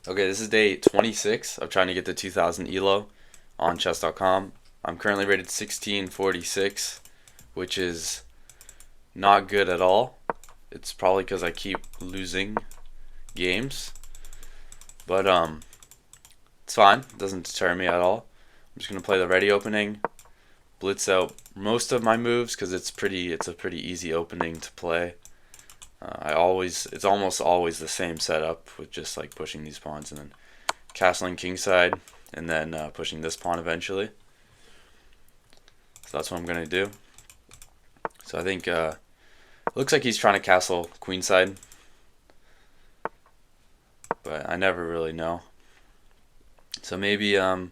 Okay, this is day 26 of trying to get the 2000 ELO on chess.com. I'm currently rated 1646, which is not good at all. It's probably because I keep losing games, but it's fine. It doesn't deter me at all. I'm just gonna play the ready opening, blitz out most of my moves because it's a pretty easy opening to play. It's almost always the same setup with just like pushing these pawns and then castling kingside and then pushing this pawn eventually. So that's what I'm gonna do. So I think it looks like he's trying to castle queenside, but I never really know. So maybe yeah,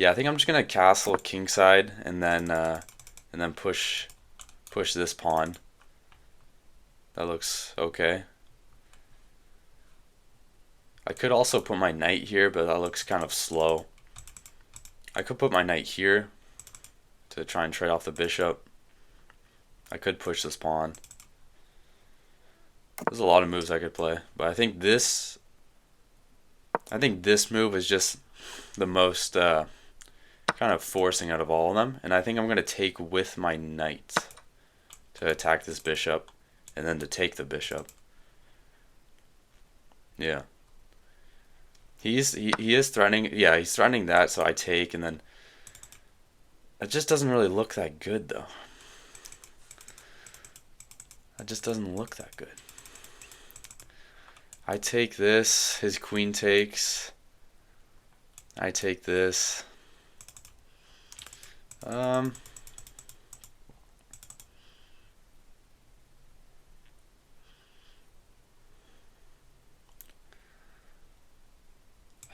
I think I'm just gonna castle kingside and then push this pawn. That looks okay. I could also put my knight here, but that looks kind of slow. I could put my knight here to try and trade off the bishop. I could push this pawn. There's a lot of moves I could play, but I think this move is just the most kind of forcing out of all of them, and I think I'm going to take with my knight to attack this bishop and then to take the bishop. Yeah. He is threatening. Yeah, he's threatening that, so I take, and then it just doesn't really look that good though. It just doesn't look that good. I take this, his queen takes. I take this. I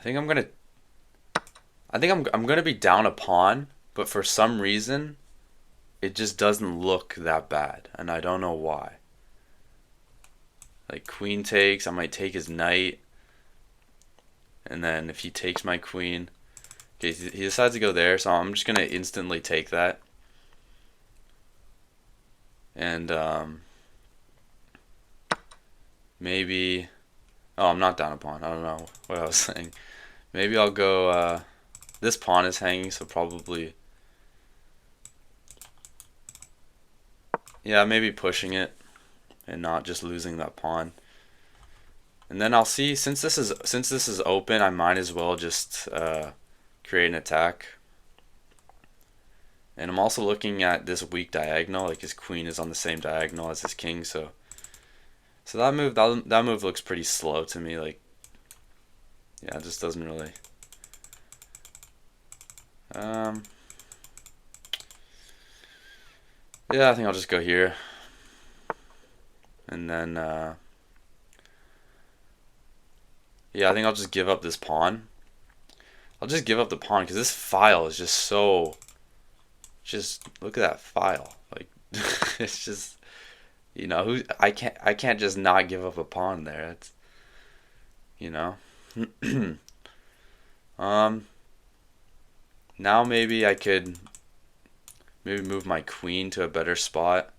think I'm gonna I'm gonna be down a pawn, but for some reason it just doesn't look that bad, and I don't know why. Like queen takes, I might take his knight, and then if he takes my queen, okay, he decides to go there, so I'm just gonna instantly take that. And maybe, oh, I'm not down a pawn. I don't know what I was saying. Maybe I'll go. This pawn is hanging, so probably, yeah, maybe pushing it and not just losing that pawn. And then I'll see, since this is open, I might as well just create an attack. And I'm also looking at this weak diagonal, like his queen is on the same diagonal as his king, so that move looks pretty slow to me. Like, yeah, it just doesn't really. Yeah, I think I'll just go here, and then yeah, I think I'll just give up this pawn. I'll just give up the pawn because this file is just so. Just look at that file. Like, it's just, who I can't just not give up a pawn there. It's, you know. Now maybe I could maybe move my queen to a better spot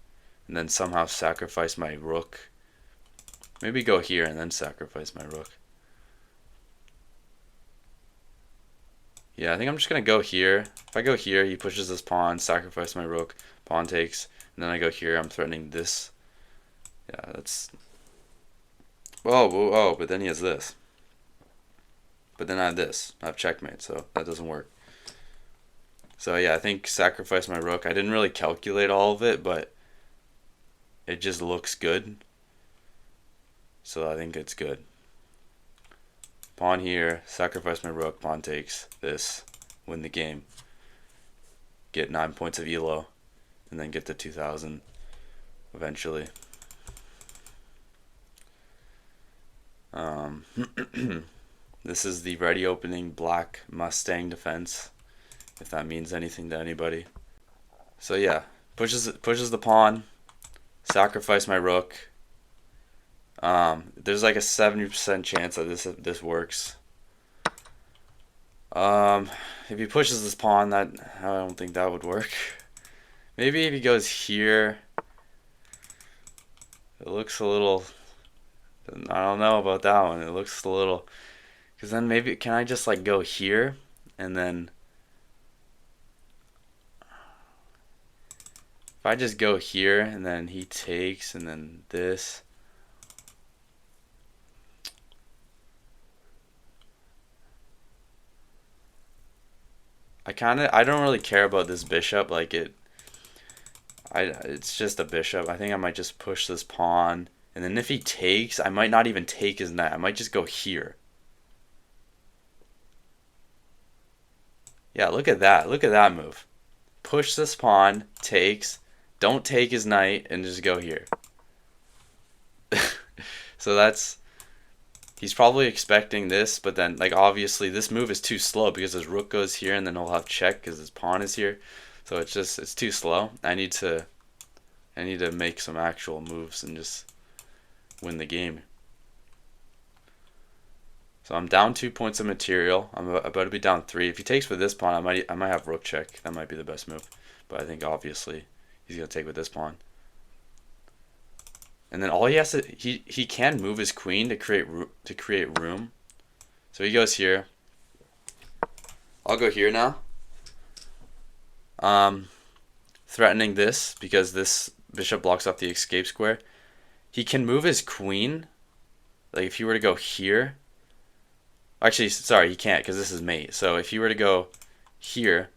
and then somehow sacrifice my rook. Maybe go here and then sacrifice my rook. Yeah, I think I'm just gonna go here. If I go here, he pushes this pawn, sacrifice my rook, pawn takes, and then I go here, I'm threatening this. Yeah, that's. Oh, oh, but then he has this. But then I have this. I have checkmate, so that doesn't work. So yeah, I think sacrifice my rook. I didn't really calculate all of it, but it just looks good. So I think it's good. Pawn here, sacrifice my rook, pawn takes this, win the game. Get 9 points of ELO, and then get to 2000 eventually. This is the ready opening black Mustang defense, if that means anything to anybody. So yeah, pushes the pawn, sacrifice my rook. There's like a 70% chance that this works. If he pushes this pawn, that I don't think that would work. Maybe if he goes here, it looks a little I don't know about that one. It looks a little. Because then maybe, can I just like go here and then. If I just go here and then he takes and then this. I don't really care about this bishop. Like it's just a bishop. I think I might just push this pawn. And then if he takes, I might not even take his knight. I might just go here. Yeah, look at that. Look at that move. Push this pawn, takes, don't take his knight, and just go here. So he's probably expecting this, but then like obviously this move is too slow because his rook goes here and then he'll have check because his pawn is here. So it's too slow. I need to make some actual moves and just win the game. So I'm down 2 points of material. I'm about to be down 3. If he takes with this pawn, I might have rook check. That might be the best move. But I think obviously he's gonna take with this pawn. And then all he has to he can move his queen to create room. So he goes here. I'll go here now. Threatening this because this bishop blocks off the escape square. He can move his queen. Like if he were to go here. Actually, sorry, he can't because this is mate. So if he were to go here,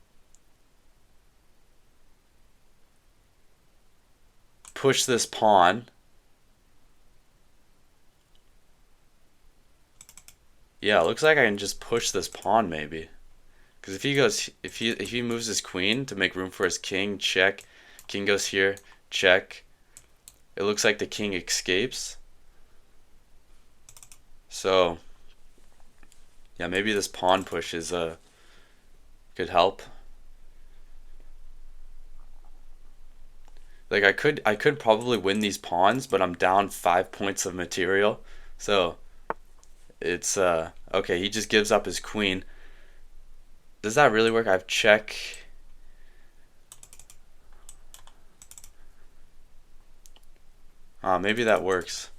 push this pawn. Yeah, it looks like I can just push this pawn maybe. Because if he moves his queen to make room for his king, check. King goes here, check. It looks like the king escapes. So yeah, maybe this pawn push is could help. Like I could probably win these pawns, but I'm down 5 points of material. So it's okay, he just gives up his queen. Does that really work? I have check. Maybe that works.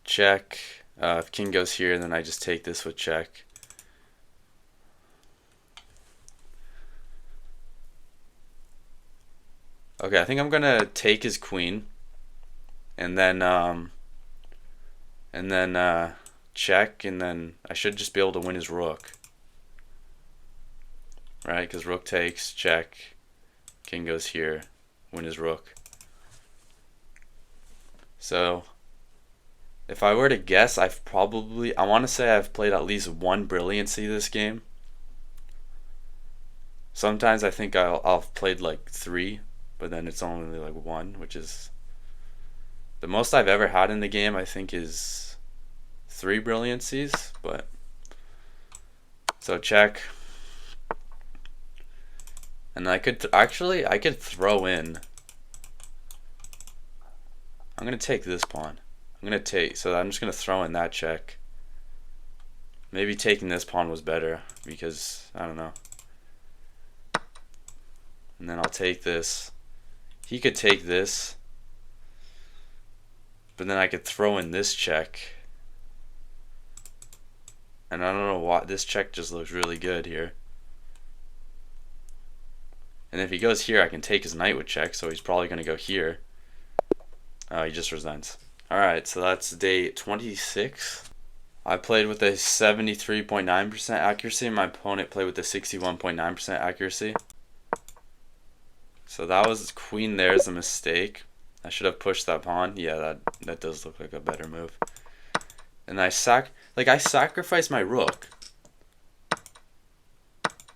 Check. If king goes here, then I just take this with check. Okay, I think I'm gonna take his queen, and then check, and then I should just be able to win his rook, right? Because rook takes, check, king goes here, win his rook. So if I were to guess, I want to say I've played at least one brilliancy this game. Sometimes I think I've played like 3, but then it's only like 1, which is the most I've ever had in the game. I think is 3 brilliancies, but so check, and I could I could throw in. I'm gonna take this pawn. So I'm just gonna throw in that check. Maybe taking this pawn was better because I don't know. And then I'll take this. He could take this, but then I could throw in this check. And I don't know why this check just looks really good here. And if he goes here, I can take his knight with check, so he's probably gonna go here. Oh, he just resents. Alright, so that's day 26. I played with a 73.9% accuracy, and my opponent played with a 61.9% accuracy. So that was queen there is a mistake. I should have pushed that pawn. Yeah, that does look like a better move. And I sacrificed my rook.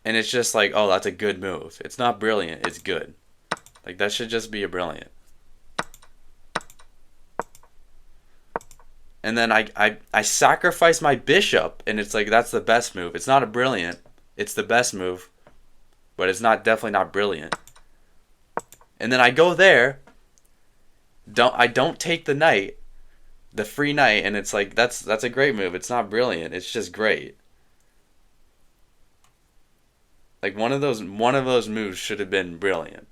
And it's just like, oh, that's a good move. It's not brilliant, it's good. Like that should just be a brilliant. And then I sacrifice my bishop, and it's like that's the best move. It's not a brilliant. It's the best move, but it's definitely not brilliant. And then I go there. I don't take the knight, the free knight, and it's like that's a great move. It's not brilliant. It's just great. Like one of those moves should have been brilliant.